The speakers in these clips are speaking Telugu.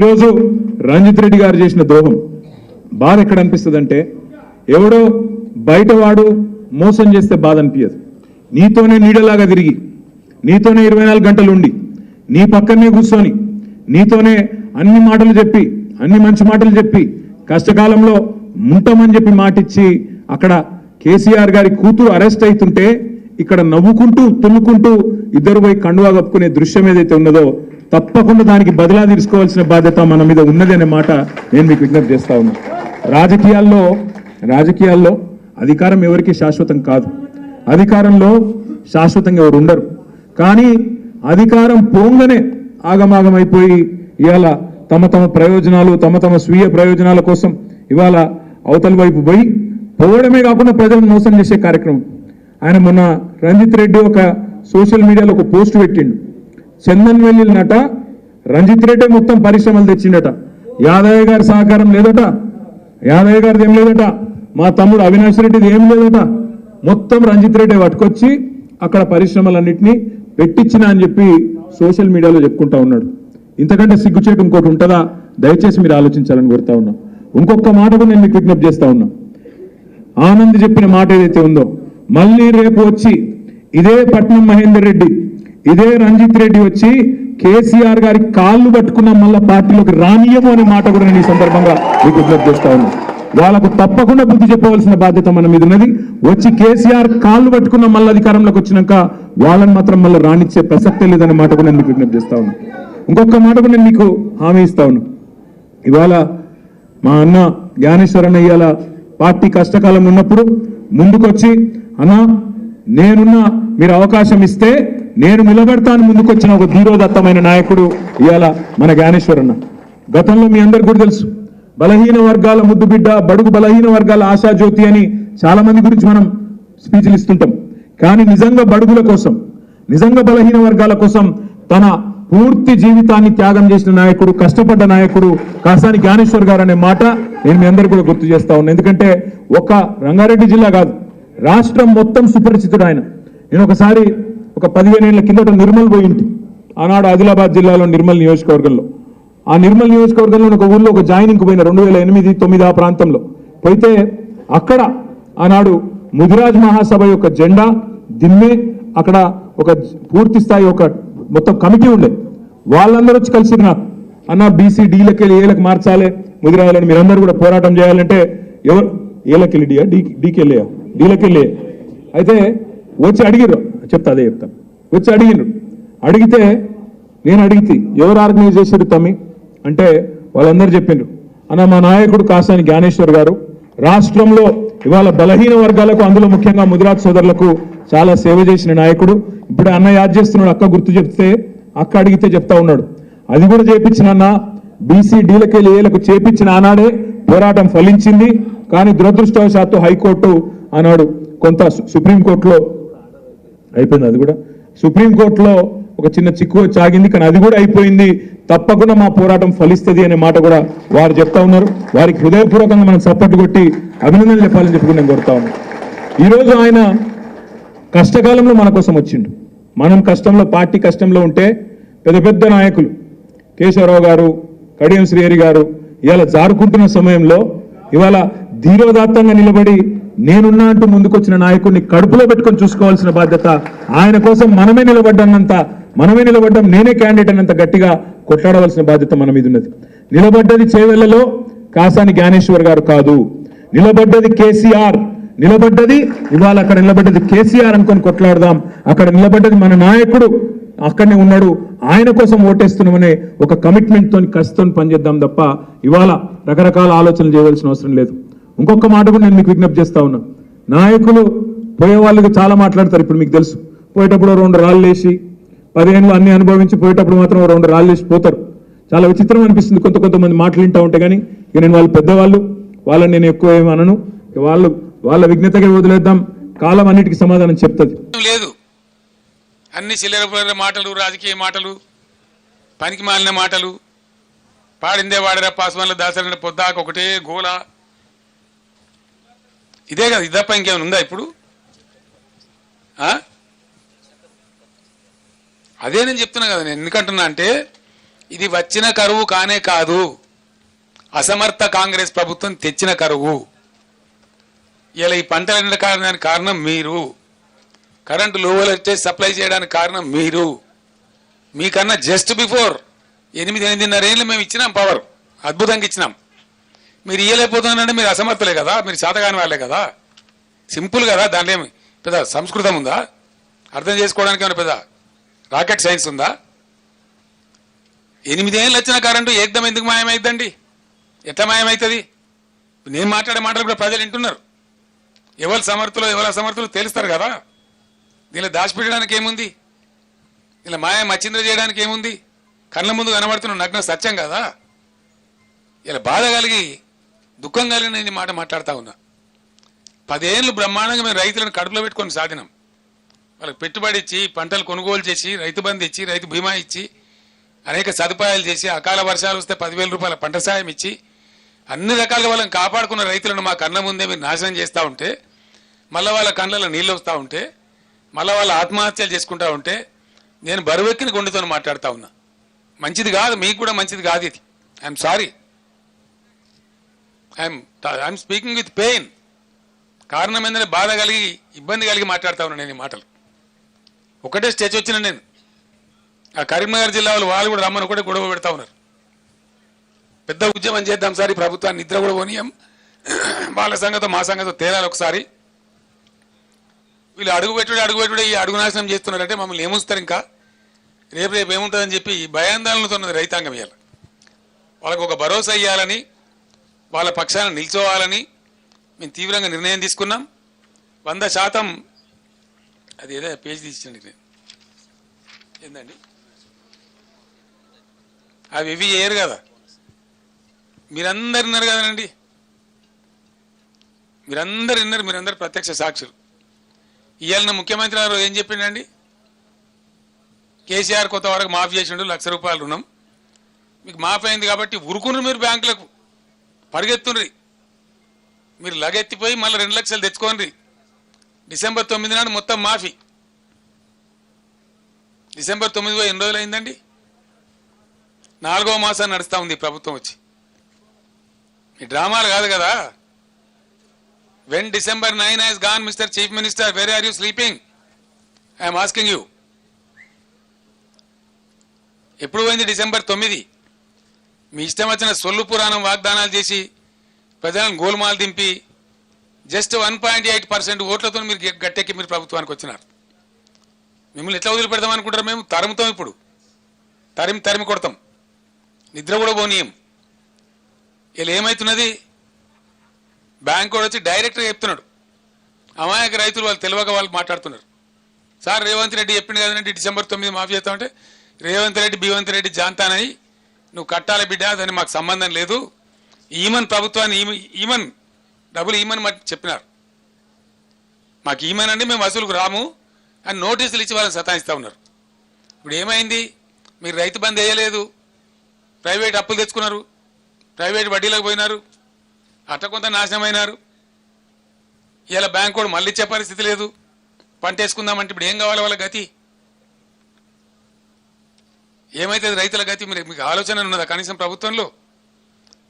ఈరోజు రంజిత్ రెడ్డి గారు చేసిన ద్రోహం బాధ ఎక్కడ అనిపిస్తుందంటే, ఎవడో బయటవాడు మోసం చేస్తే బాధ అనిపించదు. నీతోనే నీడలాగా తిరిగి, నీతోనే 24 గంటలు ఉండి, నీ పక్కనే కూర్చొని, నీతోనే అన్ని మాటలు చెప్పి, అన్ని మంచి మాటలు చెప్పి, కష్టకాలంలో ఉంటామని చెప్పి మాటిచ్చి అక్కడ కేసీఆర్ గారి కూతురు అరెస్ట్ అవుతుంటే ఇక్కడ నవ్వుకుంటూ తుమ్ముకుంటూ ఇద్దరు పోయి కండువా కప్పుకునే దృశ్యం ఏదైతే ఉన్నదో తప్పకుండా దానికి బదిలా తీసుకోవాల్సిన బాధ్యత మన మీద ఉన్నది అనే మాట నేను మీకు విజ్ఞప్తి చేస్తా ఉన్నా. రాజకీయాల్లో అధికారం ఎవరికి శాశ్వతం కాదు. అధికారంలో శాశ్వతంగా ఎవరు ఉండరు. కానీ అధికారం పోంగనే ఆగమాగమైపోయి ఇవాళ తమ ప్రయోజనాలు తమ స్వీయ ప్రయోజనాల కోసం ఇవాళ అవతల వైపు పోయి పోవడమే కాకుండా ప్రజలను మోసం చేసే కార్యక్రమం. ఆయన మొన్న రంజిత్ రెడ్డి ఒక సోషల్ మీడియాలో ఒక పోస్ట్ పెట్టిండు. చందన్ వెల్లినట రంజిత్ రెడ్డి మొత్తం పరిశ్రమలు తెచ్చిండట. యాదయ్య గారి సహకారం లేదట, యాదయ్య గారిది ఏం లేదట, మా తమ్ముడు అవినాష్ రెడ్డిది ఏం లేదట, మొత్తం రంజిత్ రెడ్డి పట్టుకొచ్చి అక్కడ పరిశ్రమలన్నింటినీ పెట్టించిన అని చెప్పి సోషల్ మీడియాలో చెప్పుకుంటా ఉన్నాడు. ఇంతకంటే సిగ్గుచేటు ఇంకోటి ఉంటుందా? దయచేసి మీరు ఆలోచించాలని కోరుతా ఉన్నా. ఇంకొక మాట కూడా నేను మీకు విజ్ఞప్తి చేస్తా ఉన్నా. ఆనంద్ చెప్పిన మాట ఏదైతే ఉందో, మళ్ళీ రేపు వచ్చి ఇదే పట్నం మహేందర్ రెడ్డి, ఇదే రంజిత్ రెడ్డి వచ్చి కేసీఆర్ గారి కాళ్ళు పట్టుకున్న మళ్ళా పార్టీలోకి రానియము అనే మాట కూడా నేను ఈ సందర్భంగా మీకు విజ్ఞప్తి చేస్తా ఉన్నా. వాళ్ళకు తప్పకుండా బుద్ధి చెప్పవలసిన బాధ్యత మన మీద ఉన్నది. వచ్చి కేసీఆర్ కాళ్ళు పట్టుకున్న మళ్ళీ అధికారంలోకి వచ్చినాక వాళ్ళని మాత్రం మళ్ళీ రానిచ్చే ప్రసక్తే లేదనే మాట కూడా నేను మీకు విజ్ఞప్తి చేస్తా ఉన్నా. ఇంకొక మాట కూడా నేను మీకు హామీ ఇస్తా ఉన్నా. ఇవాళ మా అన్న జ్ఞానేశ్వరన్న ఇవాళ పార్టీ కష్టకాలం ఉన్నప్పుడు ముందుకొచ్చి, అన్నా నేనున్నా, మీరు అవకాశం ఇస్తే నేను నిలబెడతాను ముందుకొచ్చిన ఒక ధీరోదత్తమైన నాయకుడు ఇవాళ మన జ్ఞానేశ్వరన్న. గతంలో మీ అందరికి కూడా తెలుసు, బలహీన వర్గాల ముద్దుబిడ్డ, బడుగు బలహీన వర్గాల ఆశాజ్యోతి అని చాలా మంది గురించి మనం స్పీచ్లు ఇస్తుంటాం. కానీ నిజంగా బడుగుల కోసం, నిజంగా బలహీన వర్గాల కోసం తన పూర్తి జీవితాన్ని త్యాగం చేసిన నాయకుడు, కష్టపడ్డ నాయకుడు కాసాని జ్ఞానేశ్వర్ గారు అనే మాట నేను మీ అందరికీ కూడా గుర్తు చేస్తా ఉన్నాను. ఎందుకంటే ఒక రంగారెడ్డి జిల్లా కాదు, రాష్ట్రం మొత్తం సుపరిచితుడు ఆయన. నేను ఒకసారి ఒక 15 ఏళ్ల కిందట నిర్మల్ పోయింటి, ఆనాడు ఆదిలాబాద్ జిల్లాలో నిర్మల్ నియోజకవర్గంలో. ఆ నిర్మల్ నియోజకవర్గంలో ఒక ఊళ్ళో ఒక జాయినింగ్కి పోయిన 2008-9 ఆ ప్రాంతంలో పోయితే అక్కడ ఆనాడు ముదిరాజ్ మహాసభ యొక్క జెండా దిమ్మే, అక్కడ ఒక పూర్తి స్థాయి ఒక మొత్తం కమిటీ ఉండే. వాళ్ళందరూ వచ్చి కలిసి నాకు, అన్న బీసీ డీలకి ఏలకు మార్చాలి ముదిరాజులని, మీరందరూ కూడా పోరాటం చేయాలంటే ఎవరు ఏలకెళ్ళి డీకెళ్ళియా డీలకెళ్ళి అయితే వచ్చి అడిగిర్రు, చెప్తా అదే చెప్తాను. వచ్చి అడిగితే నేను అడిగితే ఎవరు ఆర్గనైజ్ చేశారు తమ్మి అంటే వాళ్ళందరూ చెప్పిండ్రు, అన్న మా నాయకుడు కాసాని జ్ఞానేశ్వర్ గారు రాష్ట్రంలో ఇవాళ బలహీన వర్గాలకు, అందులో ముఖ్యంగా ముదిరాజ్ సోదరులకు చాలా సేవ చేసిన నాయకుడు. ఇప్పుడు అన్న యాద్ చేస్తున్నాడు, అక్క గుర్తు చెప్తే అక్క అడిగితే చెప్తా ఉన్నాడు. అది కూడా చేపించిన అన్న, బీసీ డీలకెళ్ళి ఏలకు చేపించిన ఆనాడే పోరాటం ఫలించింది. కానీ దురదృష్టవశాత్తు హైకోర్టు ఆనాడు కొంత సుప్రీంకోర్టులో అయిపోయింది, అది కూడా సుప్రీంకోర్టులో ఒక చిన్న చిక్కు వచ్చి ఆగింది. కానీ అది కూడా అయిపోయింది, తప్పకుండా మా పోరాటం ఫలిస్తుంది అనే మాట కూడా వారు చెప్తా ఉన్నారు. వారికి హృదయపూర్వకంగా మనం సపోర్ట్ కొట్టి అభినందనలు చెప్పాలని చెప్పుకుని నేను కోరుతా ఉన్నాను. ఈరోజు ఆయన కష్టకాలంలో మన కోసం వచ్చిండు. మనం కష్టంలో, పార్టీ కష్టంలో ఉంటే పెద్ద పెద్ద నాయకులు కేశవరావు గారు, కడియం శ్రీహరి గారు ఇవాళ జారుకుంటున్న సమయంలో ఇవాళ ధీరోదాత్తంగా నిలబడి నేనున్నా అంటూ ముందుకొచ్చిన నాయకుడిని కడుపులో పెట్టుకొని చూసుకోవాల్సిన బాధ్యత ఆయన కోసం మనమే నిలబడ్డం, నేనే క్యాండిడేట్ అన్నంత గట్టిగా కొట్లాడవలసిన బాధ్యత మన మీద ఉన్నది. నిలబడ్డది చేవెళ్లలో కాసాని జ్ఞానేశ్వర్ గారు కాదు, నిలబడ్డది కేసీఆర్, ఇవాళ అక్కడ నిలబడ్డది కేసీఆర్ అనుకొని కొట్లాడదాం. అక్కడ నిలబడ్డది మన నాయకుడు, అక్కడనే ఉన్నాడు, ఆయన కోసం ఓటేస్తున్నామనే ఒక కమిట్మెంట్ తోని, కసితో పనిచేద్దాం తప్ప ఇవాళ రకరకాల ఆలోచనలు చేయవలసిన అవసరం లేదు. ఇంకొక మాట కూడా నేను మీకు విజ్ఞప్తి చేస్తా ఉన్నా. నాయకులు పోయే వాళ్ళకి చాలా మాట్లాడతారు. ఇప్పుడు మీకు తెలుసు, పోయేటప్పుడు 2 రాళ్ళు వేసి 10 ఏళ్ళు అన్ని అనుభవించి పోయేటప్పుడు మాత్రం 2 రాళ్ళు వేసి పోతారు. చాలా విచిత్రం అనిపిస్తుంది కొంతమంది మాటలు వింటా ఉంటే. కానీ ఇక నేను వాళ్ళు పెద్దవాళ్ళు, వాళ్ళని నేను ఎక్కువ ఏమి అనను. వాళ్ళ విజ్ఞతగా వదిలేద్దాం, కాలం అన్నిటికీ సమాధానం చెప్తుంది. లేదు, అన్ని చిల్లర మాటలు, రాజకీయ మాటలు, పనికి మాలిన మాటలు, పాడిందే వాడరా పాస్వాన్ల దాసరి పొద్దాక ఒకటే గోల, ఇదే కదా. ఇది తప్ప ఇంకేమైనా ఉందా ఇప్పుడు? అదే నేను చెప్తున్నా కదా. నేను ఎందుకంటున్నా అంటే ఇది వచ్చిన కరువు కానే కాదు, అసమర్థ కాంగ్రెస్ ప్రభుత్వం తెచ్చిన కరువు. ఇలా ఈ పంటలు ఎండడానికి కారణం మీరు, కరెంటు లో వోల్టేజ్ సప్లై చేయడానికి కారణం మీరు. మీకన్నా జస్ట్ బిఫోర్ 8-8.5 ఏళ్ళు మేము ఇచ్చినాం పవర్, అద్భుతంగా ఇచ్చినాం. మీరు ఇయ్యలేకపోతున్నారంటే మీరు అసమర్థులే కదా, మీరు శాతకాని వాళ్ళే కదా. సింపుల్ కదా, దాంట్లో ఏమి పెద్ద సంస్కృతం ఉందా? అర్థం చేసుకోవడానికి ఏమైనా పెద్ద రాకెట్ సైన్స్ ఉందా? 8 ఏళ్ళు వచ్చిన కరెంటు ఏకదం ఎందుకు మాయమైందండి? ఎట్లా మాయమవుతుంది? నేను మాట్లాడే మాటలు కూడా ప్రజలు వింటున్నారు. ఎవరు సమర్థులు ఎవరు అసమర్థులు తెలుస్తారు కదా. దీనిలో దాచిపెట్టడానికి ఏముంది? ఇలా మాయ మచ్చింద్ర చేయడానికి ఏముంది? కళ్ళ ముందు కనబడుతున్న నగ్న సత్యం కదా. ఇలా బాధ కలిగి దుఃఖం కలిగి నేను ఈ మాట మాట్లాడుతూ ఉన్నా. 10 ఏళ్ళు బ్రహ్మాండంగా మేము రైతులను కడుపులో పెట్టుకొని సాధినాం. వాళ్ళకి పెట్టుబడి ఇచ్చి, పంటలు కొనుగోలు చేసి, రైతు బంధు ఇచ్చి, రైతు బీమా ఇచ్చి, అనేక సదుపాయాలు చేసి, అకాల వర్షాలు వస్తే 10,000 రూపాయల పంట సాయం ఇచ్చి, అన్ని రకాలుగా వాళ్ళని కాపాడుకున్న రైతులను మా కళ్ళ ముందే మీరు నాశనం చేస్తూ ఉంటే, మళ్ళీ వాళ్ళ కళ్ళలో నీళ్ళు వస్తూ ఉంటే, మళ్ళీ వాళ్ళ ఆత్మహత్యలు చేసుకుంటా ఉంటే, నేను బరువెక్కిన గుండెతో మాట్లాడుతూ ఉన్నా. మంచిది కాదు, మీకు కూడా మంచిది కాదు ఇది. I'm sorry, I'm speaking with pain. కారణం ఏంటంటే బాధ కలిగి, ఇబ్బంది కలిగి మాట్లాడుతూ ఉన్నా నేను ఈ మాటలు. ఒకటే స్టేజ్ వచ్చిన నేను ఆ కరీంనగర్ జిల్లా వాళ్ళు కూడా రమ్మని ఒకటే గొడవ పెడతా ఉన్నారు. పెద్ద ఉద్యమం చేద్దాం సార్, ఈ ప్రభుత్వాన్ని నిద్ర కూడా పోనీయం, వాళ్ళ సంగతో మా సంగతో తేలాలి ఒకసారి. వీళ్ళు అడుగుపెట్టుడే ఈ అడుగు నాశనం చేస్తున్నారంటే మమ్మల్ని ఏముస్తారు, ఇంకా రేపు ఏముంటుందని చెప్పి భయాందోళనతో ఉన్నది రైతాంగం. ఇవ్వాలి వాళ్ళకు ఒక భరోసా ఇవ్వాలని, వాళ్ళ పక్షాన నిల్చోవాలని మేము తీవ్రంగా నిర్ణయం తీసుకున్నాం. 100% అది ఏదో పేజ్ తీసిండి నేను ఏందండి, అవి ఇవి చేయరు కదా. మీరందరు విన్నారు కదనండి, మీరందరు విన్నారు, మీరందరు ప్రత్యక్ష సాక్షులు. ఇవాళ ముఖ్యమంత్రి గారు ఏం చెప్పిండండి? కేసీఆర్ కొత్త వరకు మాఫీ చేసిండు, 1,00,000 రూపాయలు రుణం మీకు మాఫీ అయింది కాబట్టి ఉరుకున్నారు మీరు బ్యాంకులకు, పరిగెత్తుండ్రి. మీరు లగెత్తిపోయి మళ్ళీ 2 లక్షలు తెచ్చుకోండి. డిసెంబర్ 9 నాడు మొత్తం మాఫీ. డిసెంబర్ 9 ఎన్ని రోజులు అయిందండి? 4వ మాసం నడుస్తూ ఉంది ప్రభుత్వం వచ్చి. ఈ డ్రామాలు కాదు కదా. When December 9 has gone, Mr. Chief Minister, where are you sleeping? I am asking you. ఎప్పుడు పోయింది December 9? మీ ఇష్టం వచ్చిన సొల్లు పురాణం వాగ్దానాలు చేసి ప్రజలను గోల్మాలు దింపి జస్ట్ 1.8% ఓట్లతో మీరు గట్టెక్కి మీరు ప్రభుత్వానికి వచ్చినారు. మిమ్మల్ని ఎట్లా వదిలిపెడతాం అనుకుంటారు? మేము తరుముతాం, ఇప్పుడు తరిమి కొడతాం, నిద్ర కూడా పోనీయం. ఇలా ఏమవుతున్నది? బ్యాంక్ కూడా వచ్చి డైరెక్ట్గా చెప్తున్నాడు. అమాయక రైతులు వాళ్ళు తెలియక వాళ్ళు మాట్లాడుతున్నారు. సార్ రేవంత్ రెడ్డి చెప్పింది కదండి December 9 మాఫీ చేస్తామంటే, రేవంత్ రెడ్డి బీవంత్ రెడ్డి జాంతానని నువ్వు కట్టాలి బిడ్డ, దాన్ని మాకు సంబంధం లేదు, ఈమన్ ప్రభుత్వాన్ని ఈమన్ డబ్బులు ఈమన్ చెప్పినారు. మాకు ఈమన్ అండి, మేము వసూలుకు రాము అని నోటీసులు ఇచ్చి వాళ్ళని సతాయిస్తూ ఉన్నారు. ఇప్పుడు ఏమైంది? మీరు రైతు బంద్ వేయలేదు, ప్రైవేట్ అప్పులు తెచ్చుకున్నారు, ప్రైవేట్ వడ్డీలకు పోయినారు, అట్ట కొంత నాశనం అయినారు. ఇలా బ్యాంక్ కూడా మళ్ళీ ఇచ్చే పరిస్థితి లేదు. పంట వేసుకుందామంటే ఇప్పుడు ఏం కావాలి వాళ్ళ గతి? ఏమైతుంది రైతుల గతి? మీకు ఆలోచన ఉన్నదా? కనీసం ప్రభుత్వంలో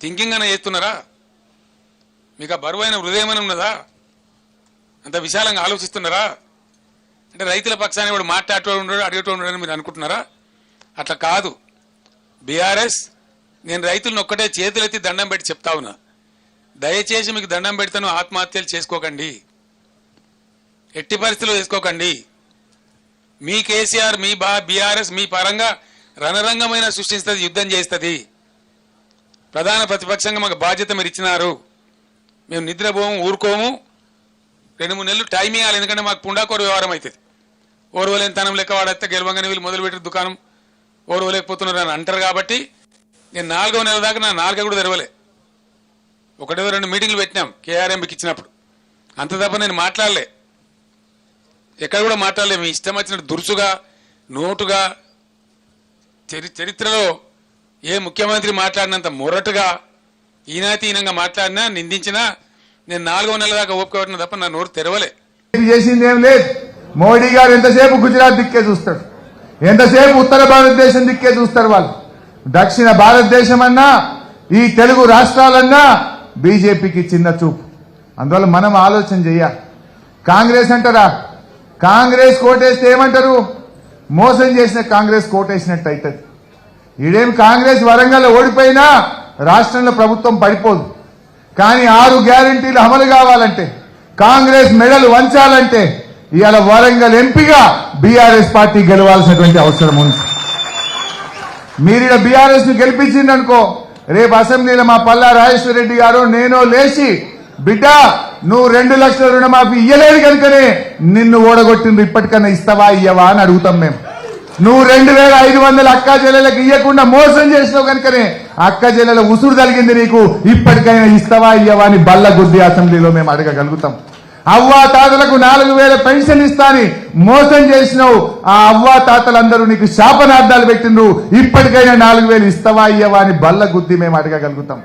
థింకింగ్ అనే చేస్తున్నారా? మీకు ఆ బరువైన హృదయం అని ఉన్నదా? అంత విశాలంగా ఆలోచిస్తున్నారా? అంటే రైతుల పక్షాన్ని ఇప్పుడు మాట్లాడేటోడు ఉండడు, అడిగేటోడు ఉండడు మీరు అనుకుంటున్నారా? అట్లా కాదు. బీఆర్ఎస్, నేను రైతులను ఒక్కటే చేతులెత్తి దండం పెట్టి చెప్తా ఉన్నా, దయచేసి మీకు దండం పెడతాను, ఆత్మహత్యలు చేసుకోకండి, ఎట్టి పరిస్థితుల్లో చేసుకోకండి. మీ కేసీఆర్, మీ బీఆర్ఎస్ మీ పరంగా రణరంగమైన సృష్టిస్తుంది, యుద్ధం చేస్తుంది. ప్రధాన ప్రతిపక్షంగా మాకు బాధ్యత మీరు ఇచ్చినారు. మేము నిద్రపోము, ఊరుకోము. 2-3 నెలలు టైం ఇవ్వాలి, ఎందుకంటే మాకు పుండాకోరు వ్యవహారం అవుతుంది. ఓర్వలేని తనం లెక్క వాడేస్తే గెలవంగానే వీళ్ళు మొదలుపెట్టిన దుకాణం ఓర్వలేకపోతున్నారు అని అంటారు. కాబట్టి నేను 4వ నెల దాకా నా 4 కూడా తెరవలే. 1-2 మీటింగ్లు పెట్టినాం కేఆర్ఎంకి ఇచ్చినప్పుడు, అంత తప్ప నేను మాట్లాడలే, ఎక్కడ కూడా మాట్లాడలే. మీ ఇష్టం వచ్చినట్టు దురుసుగా, నోటుగా, చరిత్రలో ఏ ముఖ్యమంత్రి మాట్లాడినంత మొరటుగా, ఈనాతీనంగా మాట్లాడినా, నిందించినా నేను 4వ నెల దాకా ఓపిక పట్టిన తప్ప నా నోరు తెరవలే. చేసింది ఏం లేదు. మోడీ గారు ఎంతసేపు గుజరాత్ దిక్కే చూస్తాడు, ఎంతసేపు ఉత్తర భారతదేశం దిక్కే చూస్తారు. వాళ్ళు దక్షిణ భారతదేశం అన్నా ఈ తెలుగు రాష్ట్రాలన్నా బీజేపీకి చిన్న చూపు. అందువల్ల మనం ఆలోచన చేయాలి. కాంగ్రెస్ అంటారా, కాంగ్రెస్ కోటేస్తే ఏమంటారు, మోసం చేసిన కాంగ్రెస్ కోటేసినట్టు అవుతుంది. ఈడేం కాంగ్రెస్ వరంగల్ ఓడిపోయినా రాష్ట్రంలో ప్రభుత్వం పడిపోదు. కానీ 6 గ్యారెంటీలు అమలు కావాలంటే, కాంగ్రెస్ మెడలు వంచాలంటే ఇవాళ వరంగల్ ఎంపీగా బీఆర్ఎస్ పార్టీ గెలవాల్సినటువంటి అవసరం ఉంది. మీరిడ బీఆర్ఎస్ ను గెలిపించిందనుకో, రేపు అసెంబ్లీలో మా పల్లా రాజేశ్వర రెడ్డి గారు నేనో లేచి, బిడ్డ నువ్వు 2 లక్షల రుణమాఫీ ఇయ్యలేదు కనుకనే నిన్ను ఓడగొట్టింది, ఇప్పటికన్నా ఇస్తావా ఇయ్యవా అని అడుగుతాం మేము. నువ్వు 2500 అక్క చెల్లెలకు ఇయ్యకుండా మోసం చేసినావు కనుకనే అక్క చెల్లెల ఉసురు తగిలింది నీకు, ఇప్పటికైనా ఇస్తావా ఇయ్యవా అని బల్ల గుద్ది అసెంబ్లీలో మేము అడగగలుగుతాం. అవ్వా తాతలకు 4000 పెన్షన్ ఇస్తాని మోసం చేసినావు, ఆ అవ్వా తాతలందరూ నీకు శాపనార్థాలు పెట్టిండ్రు, ఇప్పటికైనా 4000 ఇస్తావా ఇయ్యవా అని బల్ల గుద్ది మేము అడగగలుగుతాం.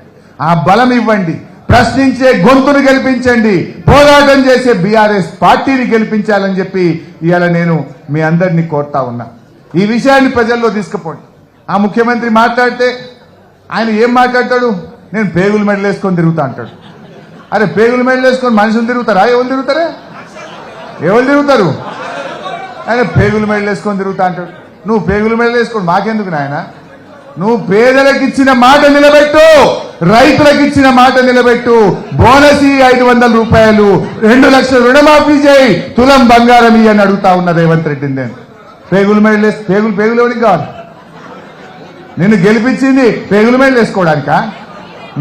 ఆ బలం ఇవ్వండి, ప్రశ్నించే గొంతును గెలిపించండి, పోరాటం చేసే బీఆర్ఎస్ పార్టీని గెలిపించాలని చెప్పి ఇవాళ నేను మీ అందరినీ కోరుతా ఉన్నా. ఈ విషయాన్ని ప్రజల్లో తీసుకుపోండి. ఆ ముఖ్యమంత్రి మాట్లాడితే ఆయన ఏం మాట్లాడతాడు, నేను పేగులు మెడలు వేసుకొని తిరుగుతా అంటాడు. అరే పేగులు మెడలు వేసుకొని మనుషులు తిరుగుతారా, ఎవరు తిరుగుతారా, ఎవరు తిరుగుతారు? ఆయన పేగులు మెడలు వేసుకొని తిరుగుతా అంటాడు. నువ్వు పేగులు మెడలు వేసుకొని మాకెందుకు నాయన? నువ్వు పేదలకు ఇచ్చిన మాట నిలబెట్టు, రైతులకు ఇచ్చిన మాట నిలబెట్టు, బోనస్ 500 రూపాయలు, 2 లక్షల రుణమాఫీ చేయి, తులం బంగారం ఇయ్యని అడుగుతా ఉన్న రేవంత్ రెడ్డిని నేను. పేగులు మెడలు పేగులు ఎవరికి కావాలి? నిన్ను గెలిపించింది పేగులు మెడలు వేసుకోవడానికా?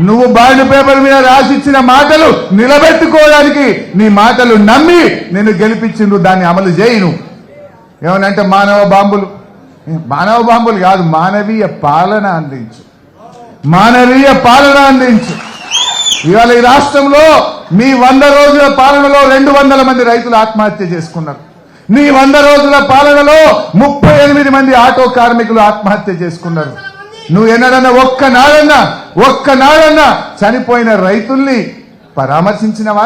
నువ్వు బాండ్ పేపర్ మీద రాసిచ్చిన మాటలు నిలబెట్టుకోవడానికి, నీ మాటలు నమ్మి నిన్ను గెలిపించిండ్రు, దాన్ని అమలు చేయను. ఏమనంటే మానవ బాంబులు కాదు, మానవీయ పాలన అందించు, మానవీయ పాలన అందించు. ఇవాళ ఈ రాష్ట్రంలో మీ 100 రోజుల పాలనలో 200 మంది రైతులు ఆత్మహత్య చేసుకున్నారు. నీ 100 రోజుల పాలనలో 38 మంది ఆటో కార్మికులు ఆత్మహత్య చేసుకున్నారు. నువ్వు ఎన్నడన్నా ఒక్కనాడన్నా చనిపోయిన రైతుల్ని పరామర్శించినవా?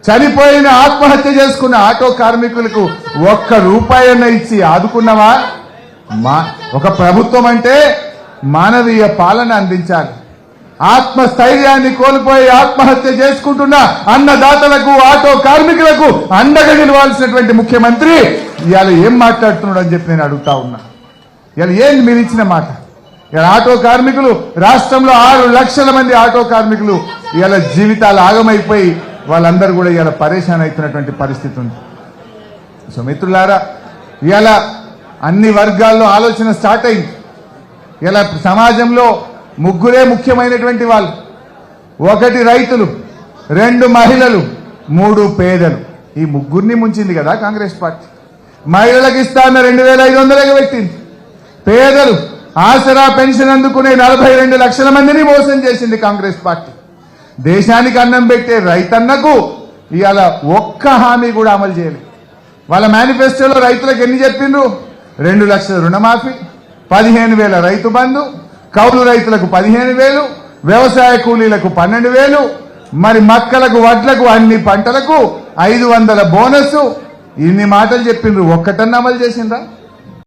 చనిపోయిన ఆత్మహత్య చేసుకున్న ఆటో కార్మికులకు 1 రూపాయన్న ఇచ్చి ఆదుకున్నవా? ఒక ప్రభుత్వం అంటే మానవీయ పాలన అందించాలి. ఆత్మస్థైర్యాన్ని కోల్పోయి ఆత్మహత్య చేసుకుంటున్న అన్నదాతలకు, ఆటో కార్మికులకు అండగా నిలవాల్సినటువంటి ముఖ్యమంత్రి ఇవాళ ఏం మాట్లాడుతున్నాడు అని చెప్పి నేను అడుగుతా ఉన్నా. ఇవాళ ఏంది మీరు ఇచ్చిన మాట? ఇవాళ ఆటో కార్మికులు, రాష్ట్రంలో 6 లక్షల మంది ఆటో కార్మికులు ఇవాళ జీవితాలు ఆగమైపోయి వాళ్ళందరూ కూడా ఇవాళ పరేషాన్ అవుతున్నటువంటి పరిస్థితి ఉంది. సో మిత్రులారా, ఇవాళ అన్ని వర్గాల్లో ఆలోచన స్టార్ట్ అయింది. ఇలా సమాజంలో 3 ముఖ్యమైనటువంటి వాళ్ళు. 1 రైతులు, 2 మహిళలు, 3 పేదలు. ఈ 3 ముంచింది కదా కాంగ్రెస్ పార్టీ. మహిళలకు ఇస్తాన్న 2500 పెట్టింది. పేదలు ఆసరా పెన్షన్ అందుకునే 42 లక్షల మందిని మోసం చేసింది కాంగ్రెస్ పార్టీ. దేశానికి అన్నం పెట్టే రైతన్నకు ఇవాళ 1 హామీ కూడా అమలు చేయలేదు. వాళ్ళ మేనిఫెస్టోలో రైతులకు ఎన్ని చెప్పిండ్రు? 2 లక్షల రుణమాఫీ, 15,000 రైతు బంధు, కౌలు రైతులకు 15,000, వ్యవసాయ కూలీలకు 12,000, మరి మక్కలకు, వడ్లకు, అన్ని పంటలకు 500 బోనస్. ఇన్ని మాటలు చెప్పిండ్రు, ఒక్కటన్నా అమలు చేసిండ్రా?